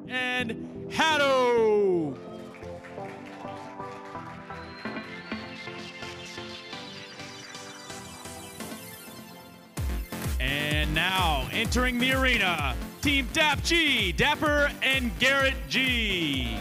and Hatto. And now entering the arena, Team DAPG, Dapper and Garrett G.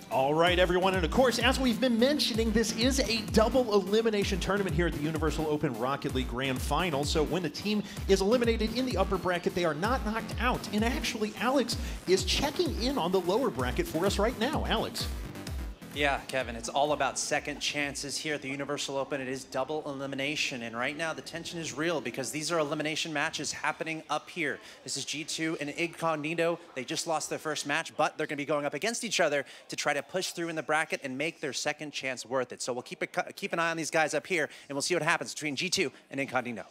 All right, everyone, and of course, as we've been mentioning, this is a double elimination tournament here at the Universal Open Rocket League Grand Final. So when a team is eliminated in the upper bracket, they are not knocked out. And actually, Alex is checking in on the lower bracket for us right now. Alex. Yeah, Kevin, it's all about second chances here at the Universal Open. It is double elimination, and right now the tension is real because these are elimination matches happening up here. This is G2 and Incognito. They just lost their first match, but they're going to be going up against each other to try to push through in the bracket and make their second chance worth it. So we'll keep an eye on these guys up here, and we'll see what happens between G2 and Incognito.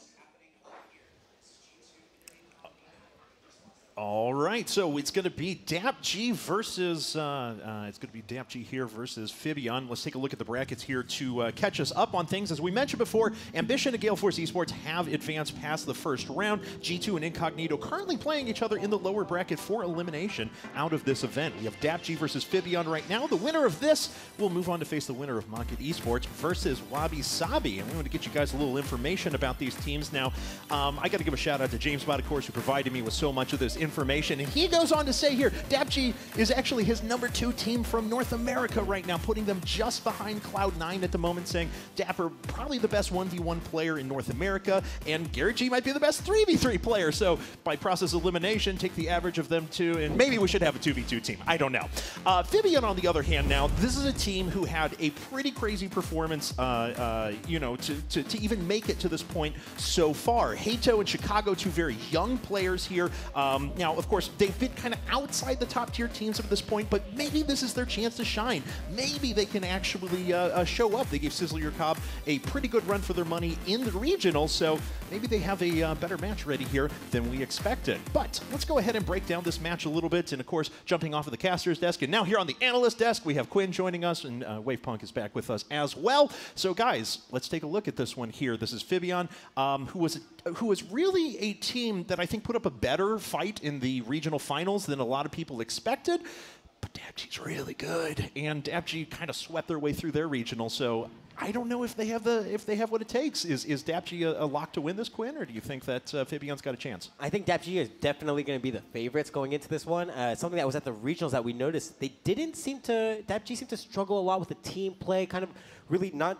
All right, so it's going to be DAPG versus, it's going to be DAPG here versus Fibeon. Let's take a look at the brackets here to catch us up on things. As we mentioned before, Ambition and Gale Force Esports have advanced past the first round. G2 and Incognito currently playing each other in the lower bracket for elimination out of this event. We have DAPG versus Fibeon right now. The winner of this will move on to face the winner of Mocket Esports versus Wabi Sabi. And we want to get you guys a little information about these teams. Now, I got to give a shout out to James Bott, of course, who provided me with so much of this information. And he goes on to say here, DAPG is actually his #2 team from North America right now, putting them just behind Cloud9 at the moment, saying Dapper probably the best 1v1 player in North America, and Garrett G might be the best 3v3 player. So by process of elimination, take the average of them two, and maybe we should have a 2v2 team. I don't know. Fibeon, on the other hand, now, this is a team who had a pretty crazy performance, you know, to even make it to this point so far. Hato and Chicago, two very young players here. Now, of course, they've been kind of outside the top tier teams at this point, but maybe this is their chance to shine. Maybe they can actually show up. They gave Sizzle Your Cobb a pretty good run for their money in the regional, so maybe they have a better match ready here than we expected. But let's go ahead and break down this match a little bit, and of course, jumping off of the caster's desk, and now here on the analyst desk, we have Quinn joining us, and Wavepunk is back with us as well. So guys, let's take a look at this one here. This is Fibeon, who was really a team that I think put up a better fight in the regional finals than a lot of people expected. But DAPG's really good, and DAPG kind of swept their way through their regional. So I don't know if they have what it takes. Is DAPG a lock to win this, Quinn, or do you think that Fibeon's got a chance? I think DAPG is definitely going to be the favorites going into this one. Something that was at the regionals that we noticed, DAPG seemed to struggle a lot with the team play, kind of really not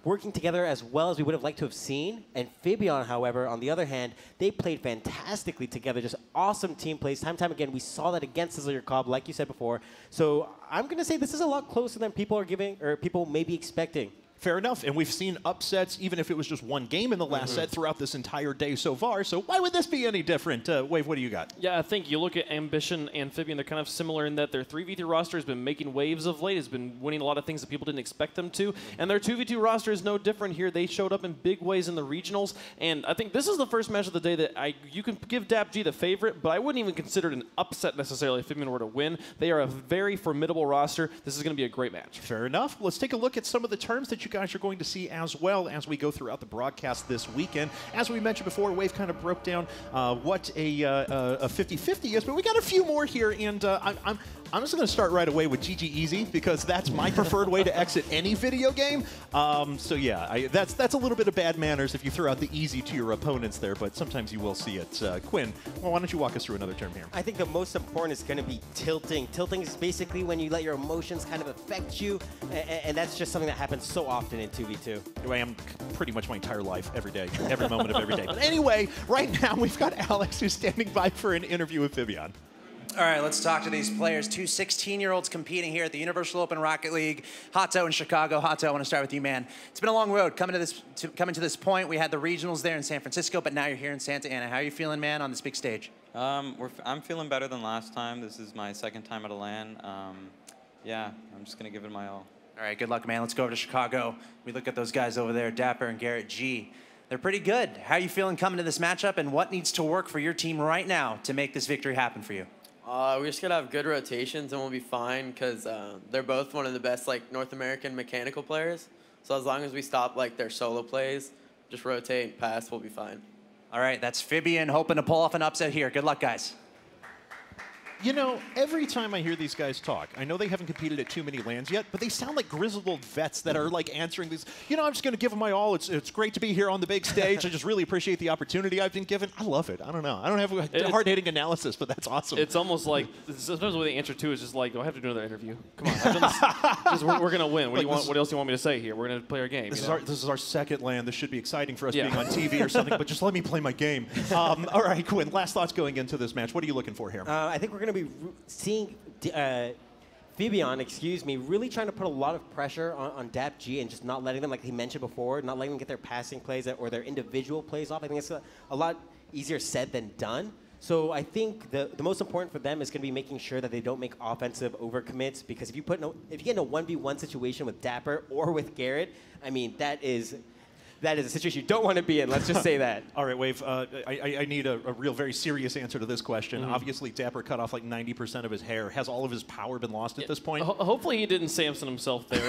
working together as well as we would have liked to have seen. And Fibeon, however, on the other hand, they played fantastically together, just awesome team plays. Time and time again, we saw that against Sizzle Your Cobb, like you said before. So I'm going to say this is a lot closer than people are giving, or people may be expecting. Fair enough, and we've seen upsets, even if it was just one game in the last set throughout this entire day so far, so why would this be any different? Wave, what do you got? Yeah, I think you look at Ambition and Fibeon, they're kind of similar in that their 3v3 roster has been making waves of late, has been winning a lot of things that people didn't expect them to, and their 2v2 roster is no different here. They showed up in big ways in the regionals, and I think this is the first match of the day that you can give DAPG the favorite, but I wouldn't even consider it an upset necessarily if Fibeon were to win. They are a very formidable roster. This is going to be a great match. Fair enough. Let's take a look at some of the terms that you guys are going to see as well as we go throughout the broadcast this weekend. As we mentioned before, Wave kind of broke down what a 50-50 is, but we got a few more here, and I'm just going to start right away with GG Easy because that's my preferred way to exit any video game. So yeah, that's a little bit of bad manners if you throw out the easy to your opponents there, but sometimes you will see it. Quinn, well, why don't you walk us through another term here? I think the most important is going to be tilting. Tilting is basically when you let your emotions kind of affect you, and that's just something that happens so often in 2v2. I am pretty much my entire life, every day, every moment of every day. But anyway, right now we've got Alex who's standing by for an interview with Fibeon. All right, let's talk to these players. Two 16-year-olds competing here at the Universal Open Rocket League. Hato in Chicago. Hato, I want to start with you, man. It's been a long road coming to this point. We had the regionals there in San Francisco, but now you're here in Santa Ana. How are you feeling, man, on this big stage? I'm feeling better than last time. This is my second time at a LAN. Yeah, I'm just going to give it my all. All right, good luck, man. Let's go over to Chicago. We look at those guys over there, Dapper and Garrett G. They're pretty good. How are you feeling coming to this matchup, and what needs to work for your team right now to make this victory happen for you? We're just going to have good rotations, and we'll be fine because they're both one of the best North American mechanical players. So as long as we stop like their solo plays, just rotate, pass, we'll be fine. All right, that's Fibeon hoping to pull off an upset here. Good luck, guys. You know, every time I hear these guys talk, I know they haven't competed at too many LANs yet, but they sound like grizzled old vets that are like answering these, you know, I'm just going to give them my all. It's great to be here on the big stage. I just really appreciate the opportunity I've been given. I love it. I don't know. I don't have a hard-hitting analysis, but that's awesome. It's almost like, sometimes the way they answer too is just like, do I have to do another interview? Come on. I've done this. We're going to win. What else do you want me to say here? We're going to play our game. This is our second LAN. This should be exciting for us being on TV or something, but just let me play my game. All right, Quinn, last thoughts going into this match. What are you looking for here? I think we're going to be seeing Fibeon, really trying to put a lot of pressure on DAPG and just not letting them, like he mentioned before, not letting them get their passing plays or their individual plays off. I think it's a lot easier said than done. So I think the most important for them is going to be making sure that they don't make offensive overcommits, because if you get in a 1v1 situation with Dapper or with Garrett, I mean, that is a situation you don't want to be in. Let's just say that. All right, Wave. I need a real, very serious answer to this question. Obviously, Dapper cut off like 90% of his hair. Has all of his power been lost at this point? Hopefully, he didn't Samson himself there.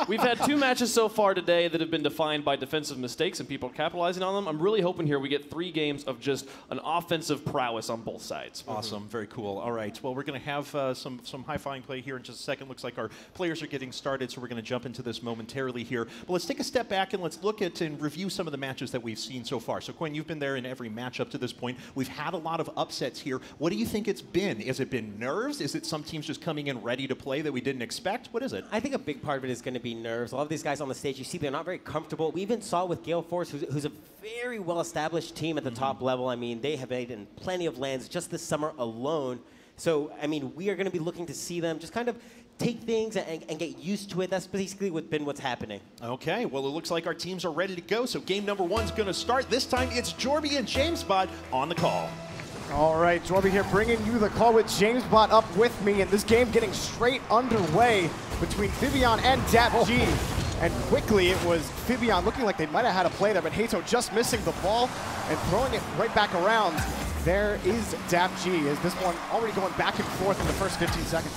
We've had 2 matches so far today that have been defined by defensive mistakes and people capitalizing on them. I'm really hoping here we get 3 games of just an offensive prowess on both sides. Awesome, very cool. All right, well, we're going to have some high-flying play here in just a second. Looks like our players are getting started, so we're going to jump into this momentarily here. But let's take a step back and let's look at and review some of the matches that we've seen so far. So, Quinn, you've been there in every match up to this point. We've had a lot of upsets here. What do you think it's been? Has it been nerves? Is it some teams just coming in ready to play that we didn't expect? What is it? I think a big part of it is going to be nerves. A lot of these guys on the stage, you see they're not very comfortable. We even saw with Gale Force, who's a very well-established team at the top level. I mean, they have made in plenty of lands just this summer alone. So, I mean, we are going to be looking to see them just kind of take things and get used to it. That's basically what's happening. Okay, well, it looks like our teams are ready to go. So game number 1's going to start. This time it's Jorby and JamesBot on the call. All right, Jorby here bringing you the call with JamesBot up with me. And this game getting straight underway between Fibeon and DAPG. And quickly it was Fibeon looking like they might have had a play there, but Hato just missing the ball and throwing it right back around. There is DAPG. Is this one already going back and forth in the first 15 seconds?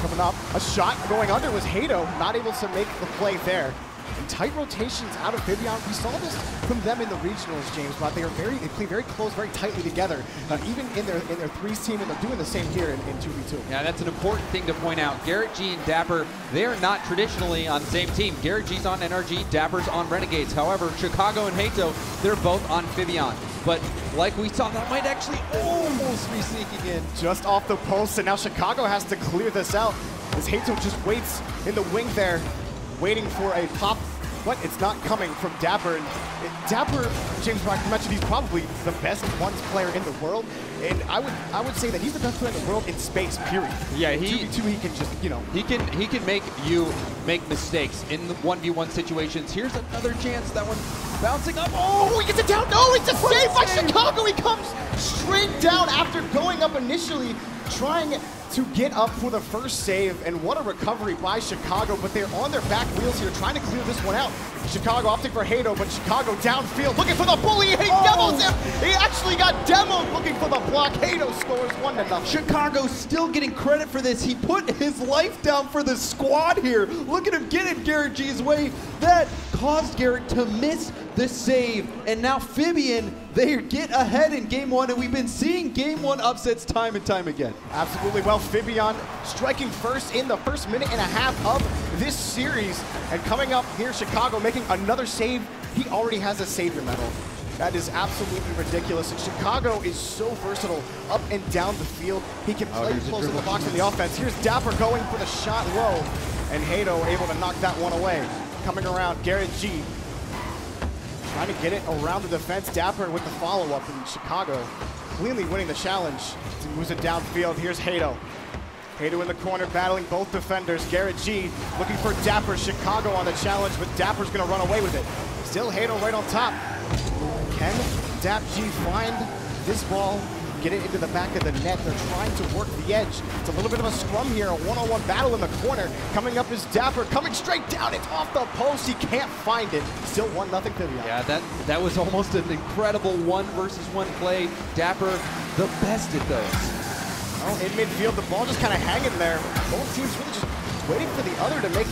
Coming up, a shot going under was Hato, not able to make the play there. And tight rotations out of Fibeon. We saw this from them in the regionals, James, but they play very close, very tightly together, even in their threes team, and they're doing the same here in 2v2. Yeah, that's an important thing to point out. Garrett G and Dapper, they're not traditionally on the same team. Garrett G's on NRG, Dapper's on Renegades. However, Chicago and Hato, they're both on Fibeon. But like we saw, that might actually almost be sneaking in. Just off the post, and now Chicago has to clear this out as Hato just waits in the wing there, waiting for a pop, but it's not coming from Dapper. And Dapper, James Brock mentioned, he's probably the best ones player in the world, and I would say that he's the best player in the world in space, period. Yeah, 2v2 he can just, you know. He can make you make mistakes in the 1v1 situations. Here's another chance, that one bouncing up. Oh, he gets it down. No, it's a save by Chicago. He comes straight down after going up initially, trying to get up for the first save, and what a recovery by Chicago, but they're on their back wheels here trying to clear this one out. Chicago opting for Hato, but Chicago downfield looking for the bully. He demos him. He actually got demoed looking for the block. Hato scores 1-0. Chicago still getting credit for this. He put his life down for the squad here. Look at him get in Garrett G's way. That caused Garrett to miss the save. And now Fibeon, they get ahead in game 1, and we've been seeing game 1 upsets time and time again. Absolutely. Well, Fibeon striking first in the first minute and a half of this series. And coming up here, Chicago making another save. He already has a savior medal. That is absolutely ridiculous. And Chicago is so versatile up and down the field. He can play close to the box in the offense. Here's Dapper going for the shot low, and Hato able to knock that one away. Coming around, Garrett G trying to get it around the defense. Dapper with the follow-up, in Chicago cleanly winning the challenge. He moves it downfield. Here's Hato. Hato in the corner battling both defenders. Garrett G looking for Dapper. Chicago on the challenge, but Dapper's going to run away with it. Still Hato right on top. Can DAPG find this ball, get it into the back of the net? They're trying to work the edge. It's a little bit of a scrum here, a one-on-one battle in the corner. Coming up is Dapper, coming straight down. It's off the post. He can't find it. Still 1-0 Fibeon. Yeah, that was almost an incredible 1-versus-1 play. Dapper, the best at those. Oh, in midfield, the ball just kind of hanging there. Both teams really just waiting for the other to make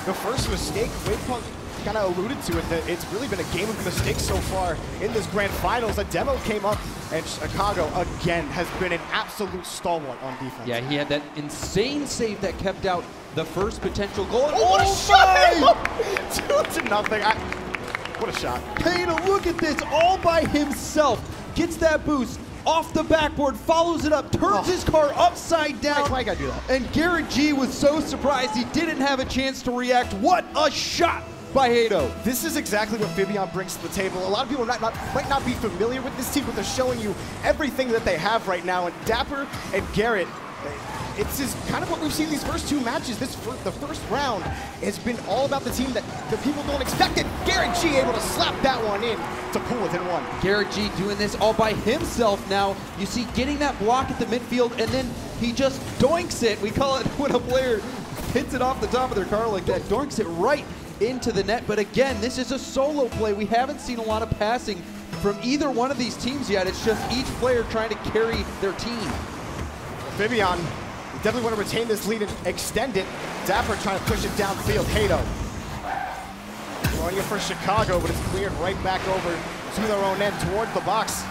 the first mistake. Wavepunk kind of alluded to it, that it's really been a game of mistakes so far in this grand finals. A demo came up, and Chicago, again, has been an absolute stalwart on defense. Yeah, he had that insane save that kept out the first potential goal. And what a shot! 2-0. What a shot. Hato, look at this, all by himself. Gets that boost off the backboard, follows it up, turns his car upside down. Why gotta do that? And Garrett G was so surprised he didn't have a chance to react. What a shot by Hato. This is exactly what Fibeon brings to the table. A lot of people might not be familiar with this team, but they're showing you everything that they have right now. And Dapper and Garrett, it's just kind of what we've seen these first two matches. The first round has been all about the team that the people don't expect it. Garrett G able to slap that one in to pull within one. Garrett G doing this all by himself now. You see getting that block at the midfield, and then he just doinks it. We call it when a player hits it off the top of their car like that, doinks it right into the net. But again, this is a solo play. We haven't seen a lot of passing from either one of these teams yet. It's just each player trying to carry their team. Fibeon definitely want to retain this lead and extend it. Dapper trying to push it downfield. Hato throwing it for Chicago, but it's cleared right back over to their own end towards the box.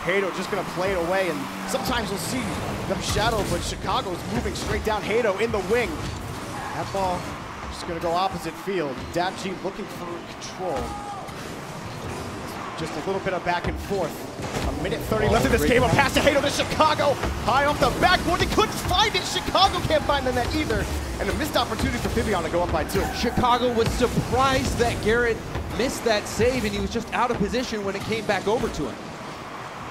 Hato just going to play it away, and sometimes you'll see them shadow, but Chicago's moving straight down. Hato in the wing. That ball just going to go opposite field. DAPG looking for control. Just a little bit of back and forth. 1:30 left in this game. A pass to Hato to Chicago. High off the backboard. They couldn't find it. Chicago can't find the net either. And a missed opportunity for Fibeon to go up by 2. Chicago was surprised that Garrett missed that save, and he was just out of position when it came back over to him.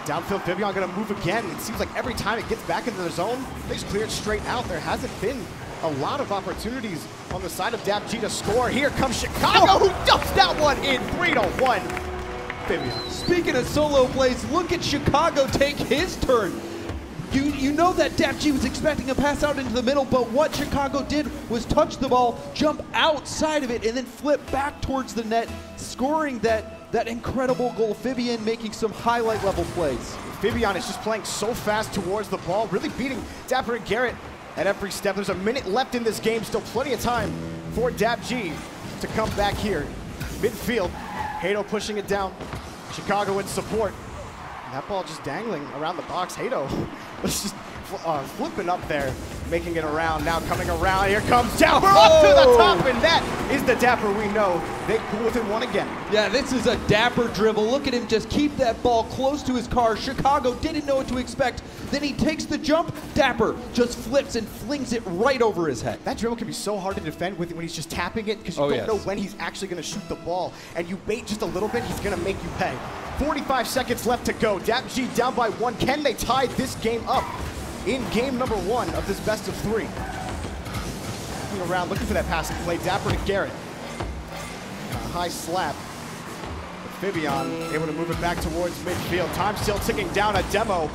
Downfield, Fibeon going to move again. It seems like every time it gets back into the zone, they just clear it straight out. There hasn't been a lot of opportunities on the side of DAPG to score. Here comes Chicago, who dumps that one in. 3-1. Fibeon. Speaking of solo plays, look at Chicago take his turn. You know that DAPG was expecting a pass out into the middle, but what Chicago did was touch the ball, jump outside of it, and then flip back towards the net, scoring that incredible goal. Fibeon making some highlight level plays. Fibeon is just playing so fast towards the ball, really beating Dapper and Garrett at every step. There's a minute left in this game, still plenty of time for DAPG to come back here. Midfield, Hato pushing it down. Chicago in support. That ball just dangling around the box. Hato was just flipping up there, making it around. Now coming around, here comes Dapper up to the top, and that is the Dapper we know. They pull within one again. Yeah, this is a Dapper dribble. Look at him just keep that ball close to his car. Chicago didn't know what to expect. Then he takes the jump. Dapper just flips and flings it right over his head. That dribble can be so hard to defend when he's just tapping it, because you don't know when he's actually going to shoot the ball. And you bait just a little bit, he's going to make you pay. 45 seconds left to go. DAPG down by 1. Can they tie this game up in game number 1 of this best of 3? Looking around, looking for that passing play. Dapper to Garrett. A high slap. But Fibeon able to move it back towards midfield. Time still ticking down. A demo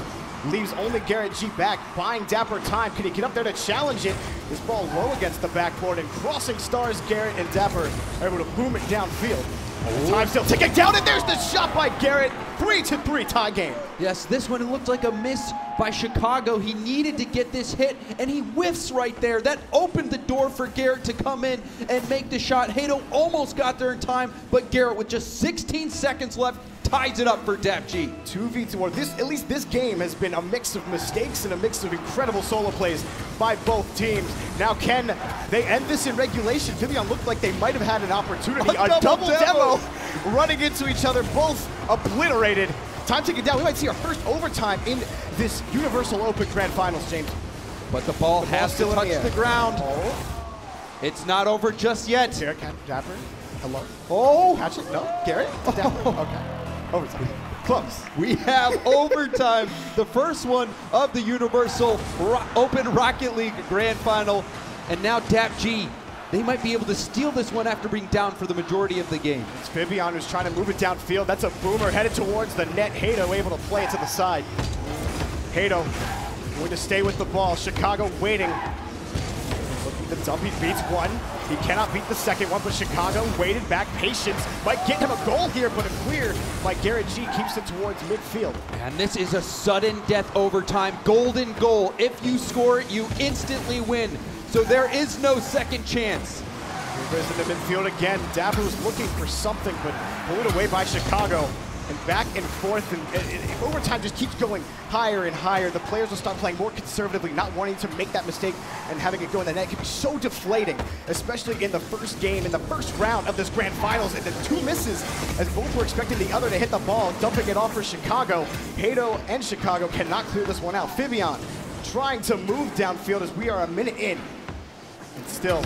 leaves only Garrett G back, buying Dapper time. Can he get up there to challenge it? This ball low against the backboard, and crossing stars Garrett and Dapper are able to boom it downfield. Time still ticking down, and there's the shot by Garrett. 3-3 tie game. Yes, this one, it looked like a miss by Chicago. He needed to get this hit, and he whiffs right there. That opened the door for Garrett to come in and make the shot. Hato almost got there in time, but Garrett, with just 16 seconds left, ties it up for DAPG. 2v2, or at least this game has been a mix of mistakes and a mix of incredible solo plays by both teams. Now can they end this in regulation? Fibeon looked like they might have had an opportunity. A double demo running into each other, both obliterated. Time ticking down. We might see our first overtime in this Universal Open Grand Finals, James. But the ball has to touch the ground. It's not over just yet. Here, Dapper. Hello. Oh. Catch it. No. Garrett. Dapper. Okay. Overtime. Close. We have overtime. The first one of the Universal Open Rocket League Grand Final. And now DAPG, they might be able to steal this one after being down for the majority of the game. It's Fibeon who's trying to move it downfield. That's a boomer headed towards the net. Hato able to play it to the side. Hato going to stay with the ball. Chicago waiting. Looking the dump. He beats one. He cannot beat the second one, but Chicago waited back. Patience might get him a goal here, but a clear by Garrett G keeps it towards midfield. And this is a sudden death overtime. Golden goal. If you score it, you instantly win. So there is no second chance. Here goes in the midfield again. Dapper was looking for something, but pulled away by Chicago. And back and forth, and overtime just keeps going higher and higher. The players will start playing more conservatively, not wanting to make that mistake and having it go in the net. It can be so deflating, especially in the first game, in the first round of this grand finals. And the two misses, as both were expecting the other to hit the ball, dumping it off for Chicago. Hato and Chicago cannot clear this one out. Fibeon trying to move downfield as we are a minute in. And still,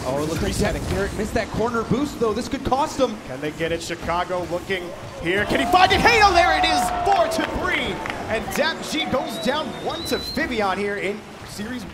oh, look at that. Garrett missed that corner boost, though. This could cost him. Can they get it? Chicago looking here. Can he find it? Hato, there it is, 4-3. And DAPG goes down 1 to Fibeon here in their series.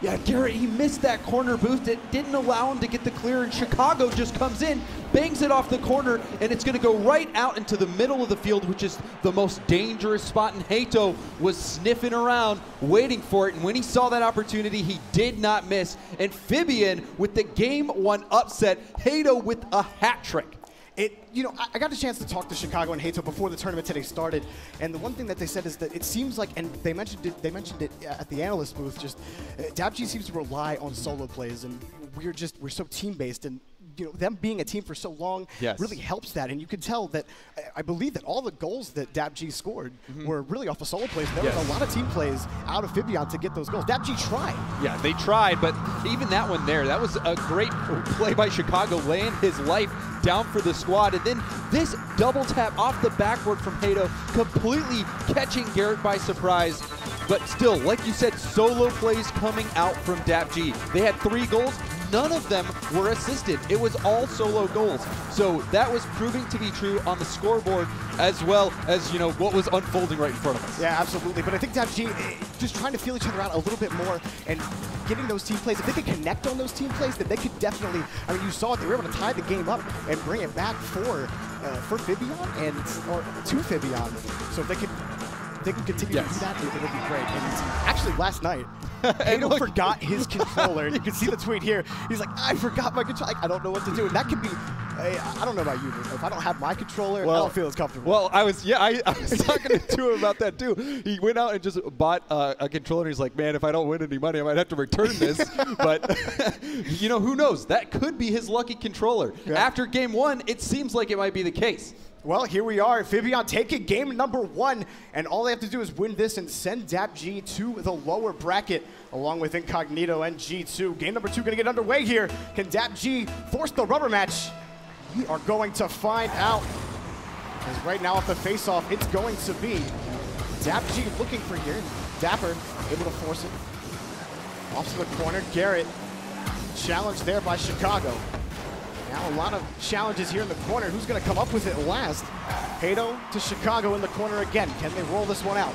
Yeah, Garrett, he missed that corner boost. It didn't allow him to get the clear, and Chicago just comes in, bangs it off the corner, and it's going to go right out into the middle of the field, which is the most dangerous spot. And Hato was sniffing around, waiting for it, and when he saw that opportunity, he did not miss. And Fibeon with the Game 1 upset, Hato with a hat trick. I got a chance to talk to Chicago and Hato before the tournament today started, and the one thing that they said is that it seems like, and they mentioned it at the Analyst booth, just DAPG seems to rely on solo plays, and we're so team-based, and them being a team for so long really helps that. And you can tell that, I believe that all the goals that DAPG scored were really off of solo plays. There was a lot of team plays out of Fibeon to get those goals. DAPG tried. Yeah, they tried, but even that one there, that was a great play by Chicago, laying his life down for the squad. And then this double tap off the backboard from Hato, completely catching Garrett by surprise. But still, like you said, solo plays coming out from DAPG. They had 3 goals. None of them were assisted. It was all solo goals. So that was proving to be true on the scoreboard, as well as, what was unfolding right in front of us. Yeah, absolutely. But I think DAPG just trying to feel each other out a little bit more and getting those team plays. If they could connect on those team plays, then they could definitely, you saw it, they were able to tie the game up and bring it back for Fibeon or to Fibeon. So if they could continue to do that, it would be great. And actually last night, Hato forgot his controller. You can see the tweet here. He's like, I forgot my controller. I don't know what to do. And that could be, I don't know about you, but if I don't have my controller, I don't feel as comfortable. Well, I was talking to him about that too. He went out and just bought a controller. He's like, man, if I don't win any money, I might have to return this. But, who knows? That could be his lucky controller. Yeah. After game 1, it seems like it might be the case. Well, here we are. Fibeon taking game number 1, and all they have to do is win this and send DAPG to the lower bracket, along with Incognito and G2. Game number 2 going to get underway here. Can DAPG force the rubber match? We are going to find out. Because right now, off the face-off, it's going to be DAPG looking for here. Dapper able to force it. Off to the corner. Garrett challenged there by Chicago. Now a lot of challenges here in the corner. Who's going to come up with it last? Hato to Chicago in the corner again. Can they roll this one out?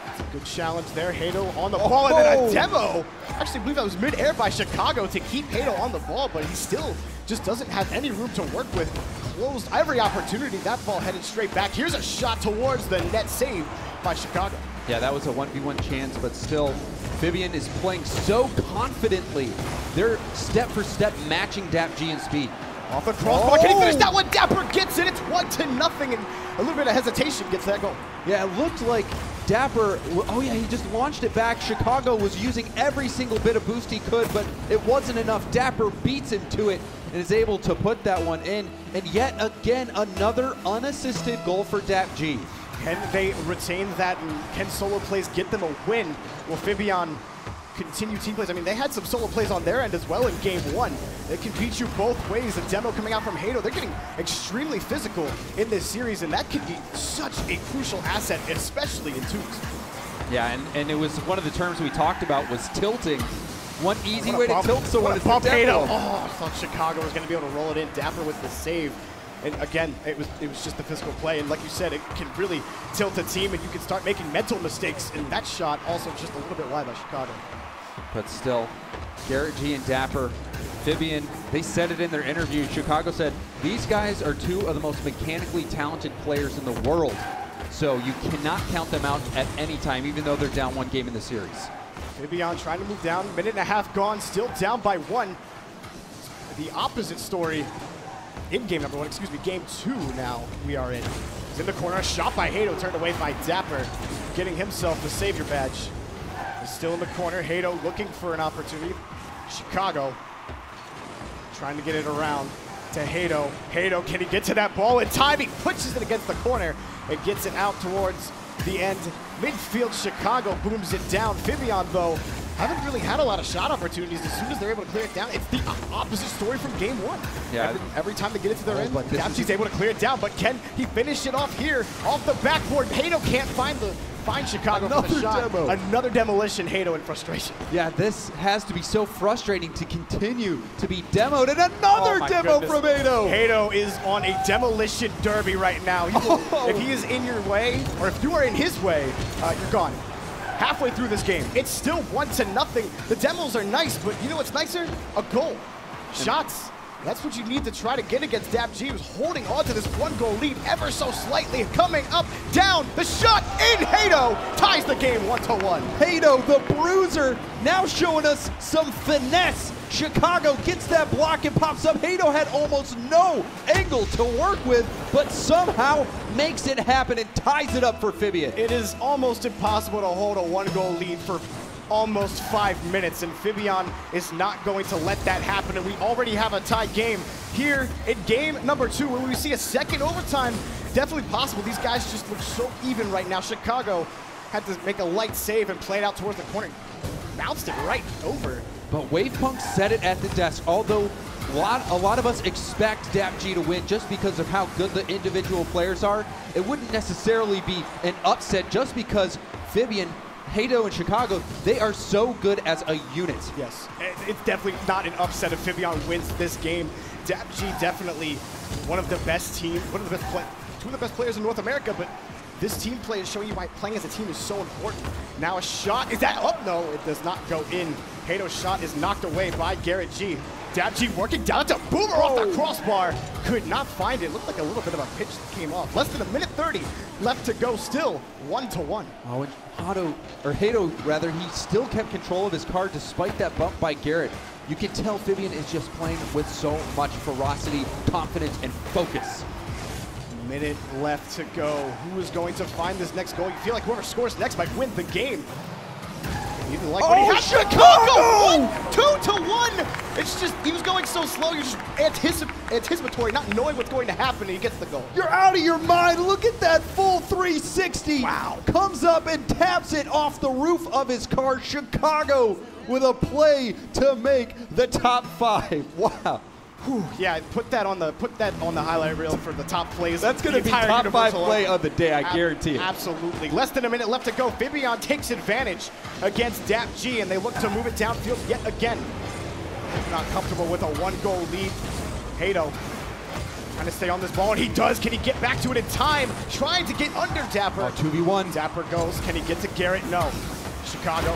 That's a good challenge there. Hato on the ball, and then a demo. Actually, I believe that was mid-air by Chicago to keep Hato on the ball, but he still just doesn't have any room to work with. Closed every opportunity. That ball headed straight back. Here's a shot towards the net, saved by Chicago. Yeah, that was a 1v1 chance, but still, Fibeon is playing so confidently. They're step for step matching DAPG in speed. Off the crossbar, can he finish that one? Dapper gets it, it's 1-0, and a little bit of hesitation gets that goal. Yeah, it looked like Dapper, he just launched it back. Chicago was using every single bit of boost he could, but it wasn't enough. Dapper beats him to it and is able to put that one in. And yet again, another unassisted goal for DAPG. Can they retain that, and can solo plays get them a win? Will Fibeon continue team plays? They had some solo plays on their end as well in game 1. They can beat you both ways. A demo coming out from Hato. They're getting extremely physical in this series, and that could be such a crucial asset, especially in twos. Yeah, and it was one of the terms we talked about was tilting. One easy way to tilt someone is to Hato. Oh, I thought Chicago was going to be able to roll it in. Dapper with the save. And again, it was just the physical play, and like you said, it can really tilt a team, and you can start making mental mistakes. And that shot also just a little bit wide by Chicago. But still, Garrett G and Dapper, Fibeon, they said it in their interview. Chicago said, these guys are 2 of the most mechanically talented players in the world. So you cannot count them out at any time, even though they're down 1 game in the series. Fibeon trying to move down. Minute and a half gone, still down by 1. The opposite story in game number 1, excuse me, game 2 now we are in. He's in the corner, shot by Hato, turned away by Dapper, getting himself the savior badge. He's still in the corner, Hato looking for an opportunity. Chicago trying to get it around to Hato. Hato, can he get to that ball in time? He pushes it against the corner and gets it out towards the end. Midfield, Chicago booms it down. Fibeon, though, haven't really had a lot of shot opportunities. As soon as they're able to clear it down, it's the opposite story from game 1. Yeah. Every time they get it to their end, but this DAPG's able to clear it down, but can he finish it off here off the backboard? Hato can't find Chicago for the shot. Demo. Another demolition, Hato in frustration. Yeah, this has to be so frustrating to continue to be demoed, and another demo from Hato. Hato is on a demolition derby right now. If he is in your way, or if you are in his way, you're gone. Halfway through this game, it's still 1-0. The demos are nice, but you know what's nicer? A goal. Shots. That's what you need to try to get against DAPG, who's holding on to this 1-goal lead ever so slightly. Coming up, down, the shot in. Hato ties the game 1-1. Hato, the bruiser, now showing us some finesse. Chicago gets that block and pops up. Hato had almost no angle to work with, but somehow makes it happen and ties it up for Fibeon. It is almost impossible to hold a 1-goal lead for almost 5 minutes, and Fibeon is not going to let that happen, and we already have a tie game here in game number 2, where we see a second overtime. Definitely possible. These guys just look so even right now. Chicago had to make a light save and play it out towards the corner. Bounced it right over. But Wavepunk said it at the desk, although a lot of us expect DAPG to win just because of how good the individual players are. It wouldn't necessarily be an upset just because Fibeon, Hato, and Chicago, they are so good as a unit. Yes, it's definitely not an upset if Fibeon wins this game. DAPG definitely one of the best teams, two of the best players in North America, but this team play is showing you why playing as a team is so important. Now a shot, is that up? No, it does not go in. Hato's shot is knocked away by Garrett G. DAPG working down to Boomer off the crossbar. Could not find it. Looked like a little bit of a pitch that came off. Less than a minute 30 left to go still. 1-1. Oh, and Hato, he still kept control of his car despite that bump by Garrett. You can tell Fibeon is just playing with so much ferocity, confidence, and focus. Minute left to go. Who is going to find this next goal? You feel like whoever scores next might win the game. He didn't like what he had. Chicago! 2-1! It's just, he was going so slow, you're just anticipatory, not knowing what's going to happen, and he gets the goal. You're out of your mind. Look at that full 360. Wow. Comes up and taps it off the roof of his car. Chicago with a play to make the top 5. Wow. Whew, yeah, put that on the highlight reel for the top plays. That's going to be top 5 play of the day, I guarantee it. Absolutely. Less than a minute left to go. Fibeon takes advantage against DAPG, and they look to move it downfield yet again. Not comfortable with a 1-goal lead. Hato trying to stay on this ball, and he does. Can he get back to it in time? Trying to get under Dapper. Oh, 2v1. Dapper goes. Can he get to Garrett? No. Chicago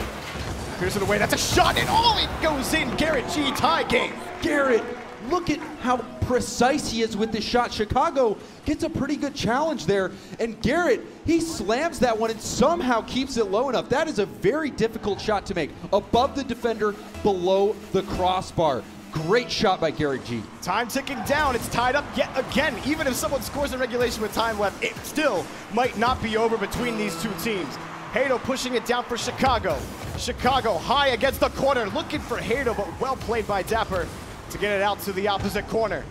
clears it away. That's a shot, and it goes in. Garrett G, tie game. Garrett, look at how precise he is with this shot. Chicago gets a pretty good challenge there, and Garrett, he slams that one and somehow keeps it low enough. That is a very difficult shot to make. Above the defender, below the crossbar. Great shot by Garrett G. Time ticking down. It's tied up yet again. Even if someone scores in regulation with time left, it still might not be over between these two teams. Hato pushing it down for Chicago. Chicago high against the corner, looking for Hato, but well played by Dapper to get it out to the opposite corner.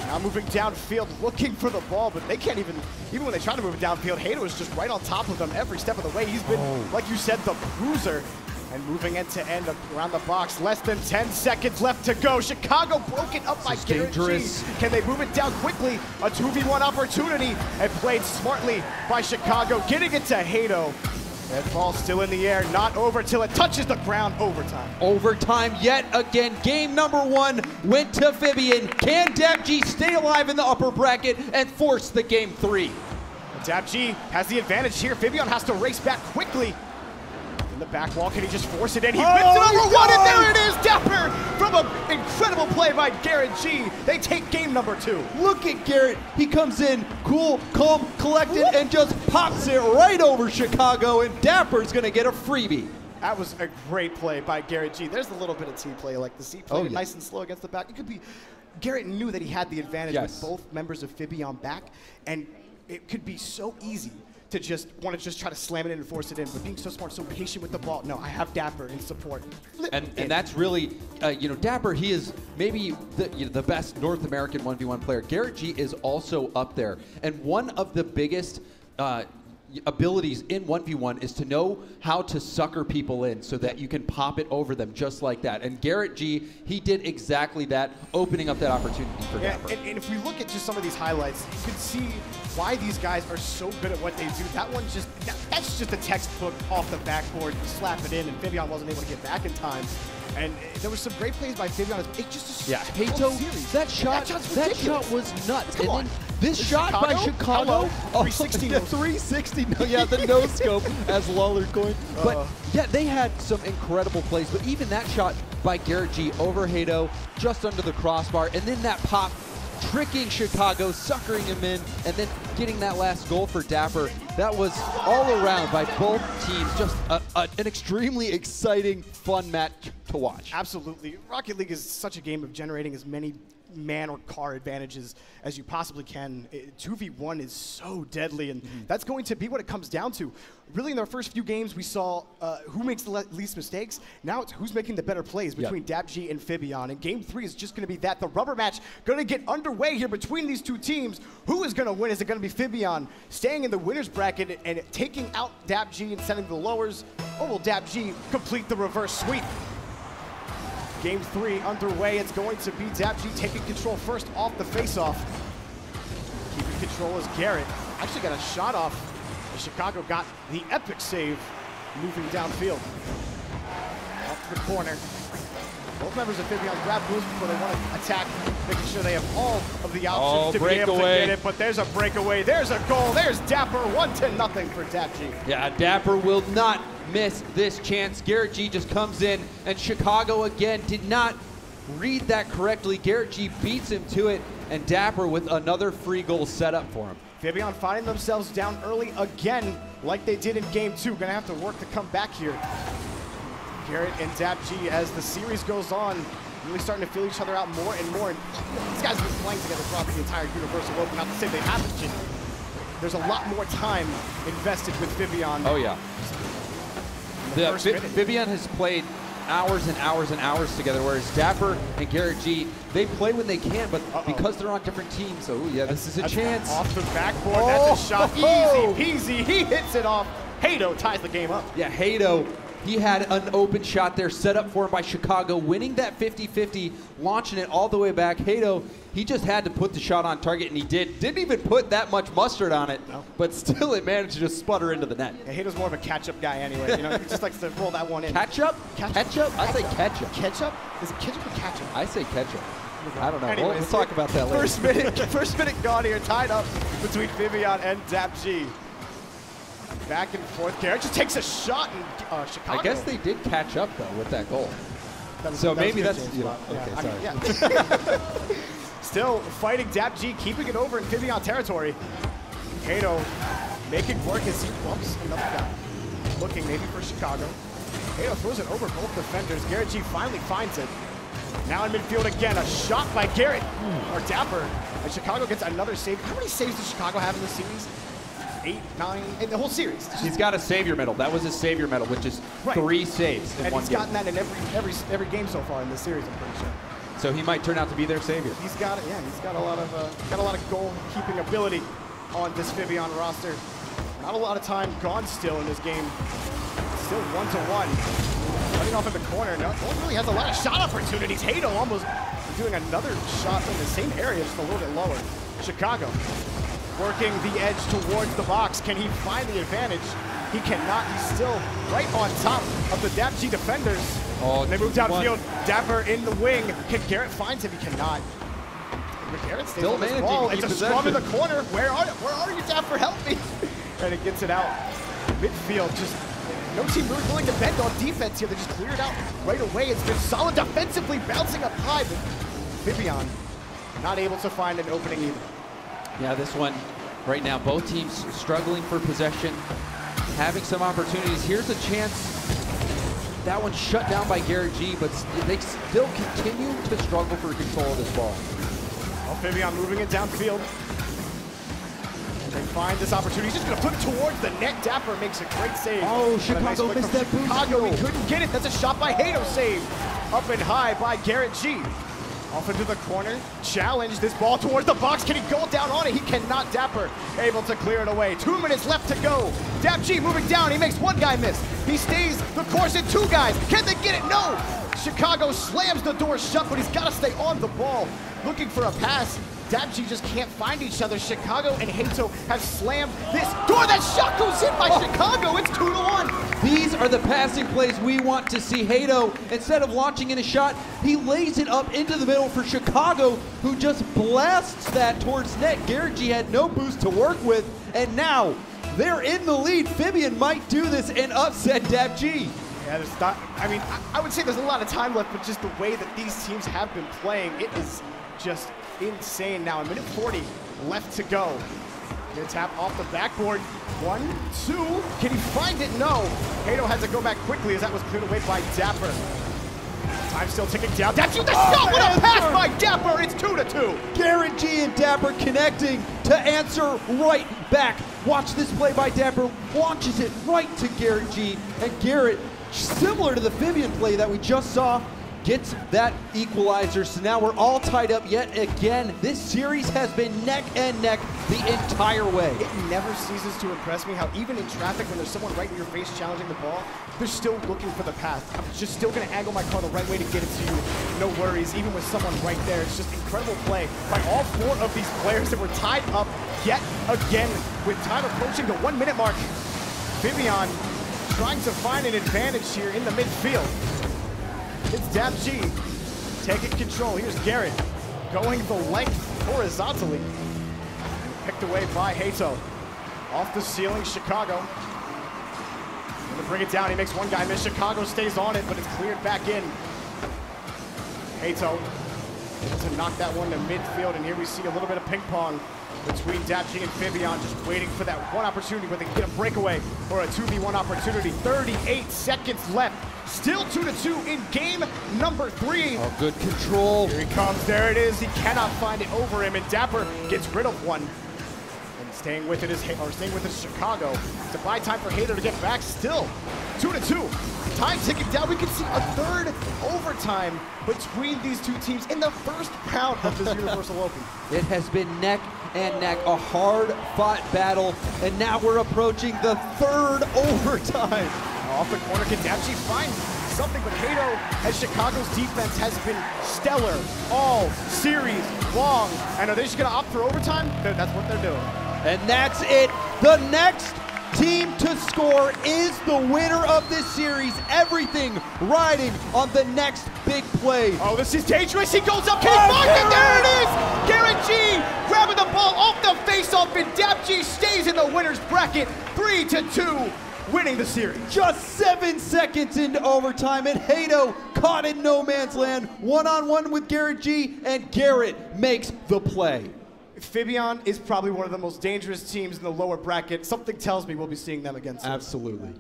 Now moving downfield, looking for the ball, but they can't even when they try to move it downfield, Hato is just right on top of them every step of the way. He's been, like you said, the bruiser. And moving end to end around the box. Less than 10 seconds left to go. Chicago broken up by Garrett G. Can they move it down quickly? A 2v1 opportunity, and played smartly by Chicago, getting it to Hato. That ball still in the air, not over till it touches the ground. Overtime. Overtime yet again. Game number 1 went to Fibeon. Can DAPG stay alive in the upper bracket and force the game 3? DAPG has the advantage here. Fibeon has to race back quickly. In the back wall, can he just force it in? He whips it over one, and there it is! Dapper from an incredible play by Garrett G. They take game number 2. Look at Garrett. He comes in cool, calm, collected, and just pops it right over Chicago, and Dapper's going to get a freebie. That was a great play by Garrett G. There's a little bit of T play, like the C play, nice and slow against the back. It could be, Garrett knew that he had the advantage with both members of Fibeon back, and it could be so easy to just want to just try to slam it in and force it in, but being so smart, so patient with the ball. No, I have Dapper in support. And that's really, you know, Dapper, he is maybe the best North American 1v1 player. Garrett G is also up there. And one of the biggest abilities in 1v1 is to know how to sucker people in so that you can pop it over them just like that. And Garrett G, he did exactly that, opening up that opportunity for Dapper. And if we look at just some of these highlights, you can see why these guys are so good at what they do. That one's just, that's just a textbook off the backboard. You slap it in, and Fibeon wasn't able to get back in time. And there was some great plays by Fibeon. It just Hato, that shot was nuts. Come on. This shot by Chicago, 360 360, the no scope as Lawler going. But yeah, they had some incredible plays, but even that shot by Garrett G over Hato, just under the crossbar, and then that pop, tricking Chicago, suckering him in, and then getting that last goal for Dapper. That was all around by both teams, just an extremely exciting, fun match to watch. Absolutely. Rocket League is such a game of generating as many man or car advantages as you possibly can. 2v1 is so deadly, and that's going to be what it comes down to. Really, in our first few games, we saw who makes the least mistakes. Now it's who's making the better plays between DAPG and Fibeon. And Game 3 is just going to be that. The rubber match going to get underway here between these two teams. Who is going to win? Is it going to be Fibeon staying in the winner's bracket and taking out DAPG and sending the lowers? Or will DAPG complete the reverse sweep? Game 3 underway. It's going to be DAPG taking control first off the face-off. Keeping control is Garrett. Actually got a shot off. Chicago got the epic save moving downfield. Off to the corner. Both members of Fibeon grab boost before they want to attack, making sure they have all of the options to be able to get it. But there's a breakaway. There's a goal. There's Dapper. 1-0 for DAPG. Yeah, Dapper will not miss this chance. Garrett G just comes in, and Chicago again did not read that correctly. Garrett G beats him to it, and Dapper with another free goal set up for him. Fibeon finding themselves down early again, like they did in Game 2. Gonna have to work to come back here. Garrett and DAPG, as the series goes on, really starting to feel each other out more and more. And these guys have been playing together throughout the entire Universal Open. Not to say they haven't, just there's a lot more time invested with Fibeon. Oh yeah. Fibeon has played hours and hours and hours together, whereas Dapper and Garrett G, they play when they can, but because they're on different teams, so this is a chance. Off the backboard, that's a shot, easy peasy, he hits it off. Hato ties the game up. Yeah, Hato, he had an open shot there set up for him by Chicago, winning that 50-50, launching it all the way back. Hato, he just had to put the shot on target, and he did. Didn't even put that much mustard on it, but still it managed to just sputter into the net. Yeah, Hato's more of a catch-up guy anyway. You know, he just likes to roll that one in. Catch-up? Ketchup? I say ketchup. Ketchup? Is it ketchup or catch-up? I say ketchup. I don't know. Anyways, we'll talk about that later. First minute gone here, tied up between Fibeon and DAPG. Back and forth. Garrett just takes a shot in Chicago. I guess they did catch up, though, with that goal. So maybe that's, okay, sorry. Still fighting DAPG, keeping it over in Fibeon territory. Hato making work as he bumps another guy. Looking maybe for Chicago. Hato throws it over both defenders. Garrett G finally finds it. Now in midfield again, a shot by Garrett, or Dapper. And Chicago gets another save. How many saves does Chicago have in this series? 8, 9, in the whole series. He's got a savior medal. That was his savior medal, which is 3 saves in one game. And he's gotten that in every game so far in this series, I'm pretty sure. So he might turn out to be their savior. He's got a lot of goal-keeping ability on this Fibeon roster. Not a lot of time gone still in this game. Still 1-1. Running off in the corner. No one really has a lot of shot opportunities. Hato almost doing another shot in the same area, just a little bit lower. Chicago working the edge towards the box. Can he find the advantage? He cannot. He's still right on top of the DAPG defenders. They move downfield. Dapper in the wing. Can Garrett find him? He cannot. But Garrett stays on this ball. It's a scrum in the corner. Where are you, Dapper? Help me. And it gets it out. Midfield, just no team really willing to bend on defense here. They just cleared out right away. It's been solid defensively, bouncing up high, but Fibeon not able to find an opening either. Yeah, this one right now, both teams struggling for possession, having some opportunities. Here's a chance That one's shut down by Garrett G, but they still continue to struggle for control of this ball. Well, Fibeon moving it downfield. And they find this opportunity. He's just going to flip it towards the net. Dapper makes a great save. Oh, Chicago missed that boost. Chicago, he couldn't get it. That's a shot by Hato, save. Up and high by Garrett G. Off into the corner, challenge this ball towards the box. Can he go down on it? He cannot. Dapper able to clear it away. 2 minutes left to go. DAPG moving down. He makes one guy miss. He stays the course in 2 guys. Can they get it? No. Chicago slams the door shut, but he's got to stay on the ball. Looking for a pass. DAPG just can't find each other. Chicago and Hato have slammed this door. That shot goes in by Chicago. It's 2-1. These are the passing plays we want to see. Hato, instead of launching in a shot, he lays it up into the middle for Chicago, who just blasts that towards net. Garrett G had no boost to work with, and now they're in the lead. Fibeon might do this and upset DAPG. Yeah, there's not, I mean, I would say there's a lot of time left, but just the way that these teams have been playing, it is just insane now. A minute 40 left to go. Gonna tap off the backboard. 1, 2. Can he find it? No. Hato has to go back quickly as that was cleared away by Dapper. Time still ticking down. DAPG with the shot! What a pass by Dapper! It's 2-2. Garrett G and Dapper connecting to answer right back. Watch this play by Dapper. Launches it right to Garrett G. And Garrett, similar to the Fibeon play that we just saw, gets that equalizer. So now we're all tied up yet again. This series has been neck and neck the entire way. It never ceases to impress me how even in traffic, when there's someone right in your face challenging the ball, they're still looking for the path. I'm just still gonna angle my car the right way to get it to you. No worries, even with someone right there. It's just incredible play by all 4 of these players that were tied up yet again with time approaching the 1 minute mark. Fibeon trying to find an advantage here in the midfield. It's DAPG taking control. Here's Garrett going the length horizontally. Picked away by Hato. Off the ceiling, Chicago. Gonna bring it down. He makes one guy miss. Chicago stays on it, but it's cleared back in. Hato able to knock that one to midfield, and here we see a little bit of ping pong between DAPG and Fibeon, just waiting for that one opportunity where they can get a breakaway or a 2v1 opportunity. 38 seconds left. Still 2-2 in game number 3. Oh, good control. Here he comes. There it is. He cannot find it over him, and Dapper gets rid of one. And staying with it is Chicago to buy time for Hato to get back. Still 2-2. Time ticking down. We can see a 3rd overtime between these 2 teams in the first round of this Universal Open. It has been neck and neck, a hard-fought battle, and now we're approaching the 3rd overtime. Off the corner, can DAPG find something? But Hato, as Chicago's defense has been stellar all series long. And are they just going to opt for overtime? That's what they're doing. And that's it. The next team to score is the winner of this series. Everything riding on the next big play. Oh, this is dangerous. He goes up. Can he find it? There it is. Garrett G grabbing the ball off the face-off, and DAPG stays in the winner's bracket. 3-2. Winning the series. Just 7 seconds into overtime, and Hato caught in no man's land, one-on-one with Garrett G, and Garrett makes the play. Fibeon is probably one of the most dangerous teams in the lower bracket. Something tells me we'll be seeing them again soon. Absolutely.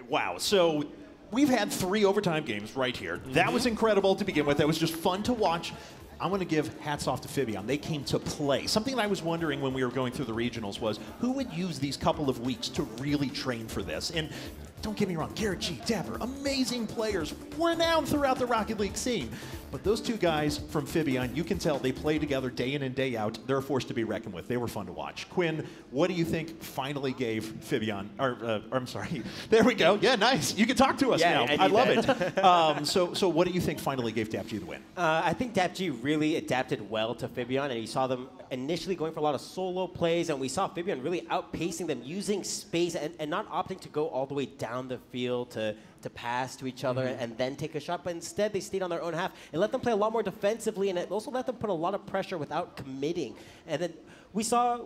Wow, so we've had 3 overtime games right here. That was incredible to begin with. That was just fun to watch. I'm going to give hats off to Fibeon. They came to play. Something that I was wondering when we were going through the regionals was who would use these couple of weeks to really train for this? And don't get me wrong, Garrett G, Dapper, amazing players, renowned throughout the Rocket League scene. But those 2 guys from Fibeon, you can tell they play together day in and day out. They're a force to be reckoned with. They were fun to watch. Quinn, what do you think finally gave Fibeon, I'm sorry, there we go. Yeah, nice. You can talk to us now. I love it. So what do you think finally gave DAPG the win? I think DAPG really adapted well to Fibeon, and you saw them initially going for a lot of solo plays, and we saw Fibeon really outpacing them, using space and not opting to go all the way down the field to pass to each other and then take a shot, but instead they stayed on their own half and let them play a lot more defensively, and it also let them put a lot of pressure without committing. And then we saw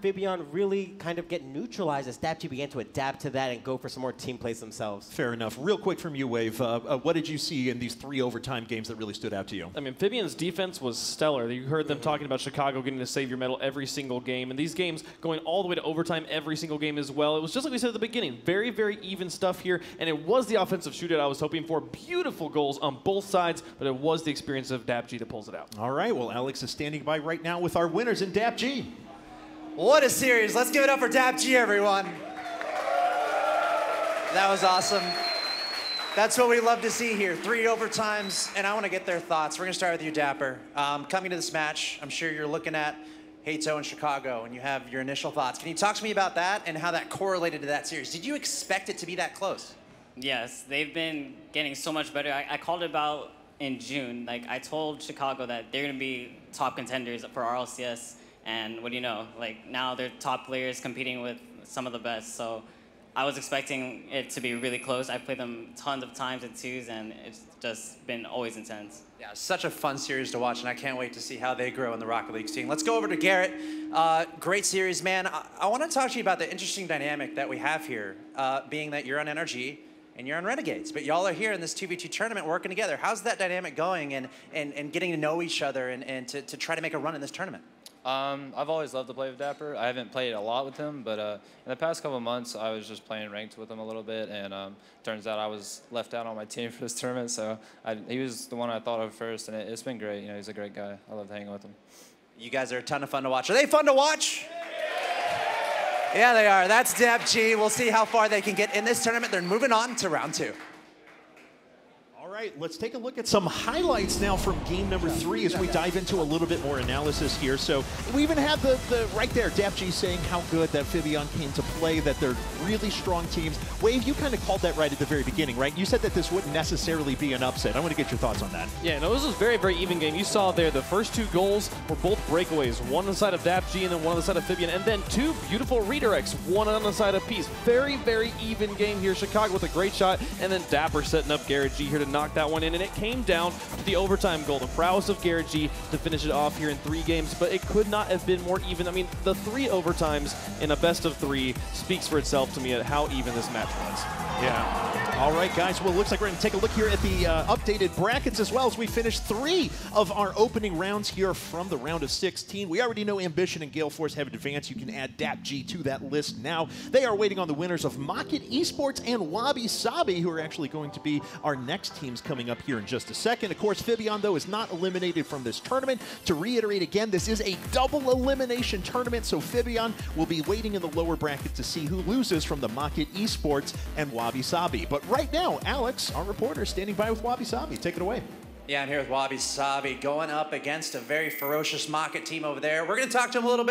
Fibeon really kind of get neutralized as DAPG began to adapt to that and go for some more team plays themselves. Fair enough. Real quick from you, Wave, what did you see in these 3 overtime games that really stood out to you? I mean, Fibeon's defense was stellar. You heard them talking about Chicago getting the Savior medal every single game, and these games going all the way to overtime every single game as well. It was just like we said at the beginning, very, very even stuff here, and it was the offensive shootout I was hoping for. Beautiful goals on both sides, but it was the experience of DAPG that pulls it out. All right, well, Alex is standing by right now with our winners in DAPG. What a series. Let's give it up for DAPG, everyone. That was awesome. That's what we love to see here. 3 overtimes, and I want to get their thoughts. We're going to start with you, Dapper. Coming to this match, I'm sure you're looking at Hato and Chicago, and you have your initial thoughts. Can you talk to me about that and how that correlated to that series? Did you expect it to be that close? Yes, they've been getting so much better. I called it about in June. Like, I told Chicago that they're going to be top contenders for RLCS, and what do you know? Like, now they're top players competing with some of the best. So I was expecting it to be really close. I played them tons of times at 2s, and it's just been always intense. Yeah, such a fun series to watch, and I can't wait to see how they grow in the Rocket League team. Let's go over to Garrett. Great series, man. I want to talk to you about the interesting dynamic that we have here, being that you're on NRG and you're on Renegades, but y'all are here in this 2v2 tournament working together. How's that dynamic going and getting to know each other and to try to make a run in this tournament? I've always loved to play with Dapper. I haven't played a lot with him, but in the past couple of months, I was just playing ranked with him a little bit, and turns out I was left out on my team for this tournament, so he was the one I thought of first, and it's been great. You know, he's a great guy. I love hanging with him. You guys are a ton of fun to watch. Are they fun to watch? Yeah, they are. That's DAPG. We'll see how far they can get in this tournament. They're moving on to round 2. All right, let's take a look at some highlights now from game number 3 as we dive into a little bit more analysis here. So we even have the right there, DAPG saying how good that Fibeon came to play, that they're really strong teams. Wave, you kind of called that right at the very beginning, right? You said that this wouldn't necessarily be an upset. I want to get your thoughts on that. Yeah, no, this was very, very even game. You saw there the first 2 goals were both breakaways, one on the side of DAPG and then one on the side of Fibeon, and then 2 beautiful redirects, one on the side of Peace. Very, very even game here. Chicago with a great shot, and then Dapper setting up Garrett G here to knock that one in, and it came down to the overtime goal. The prowess of Garrett G to finish it off here in 3 games, but it could not have been more even. I mean, the 3 overtimes in a best of 3 speaks for itself to me at how even this match was. Yeah. All right, guys. Well, it looks like we're going to take a look here at the updated brackets as well as we finish 3 of our opening rounds here from the round of 16. We already know Ambition and Gale Force have advanced. You can add DAPG to that list now. They are waiting on the winners of Mocket Esports and Wabi Sabi, who are actually going to be our next teams coming up here in just a second. Of course, Fibeon, though, is not eliminated from this tournament. To reiterate again, this is a double elimination tournament, so Fibeon will be waiting in the lower bracket to see who loses from the Mocket Esports and Wabi Sabi. But right now, Alex, our reporter, standing by with Wabi Sabi. Take it away. Yeah, I'm here with Wabi Sabi going up against a very ferocious Mocket team over there. We're going to talk to him a little bit.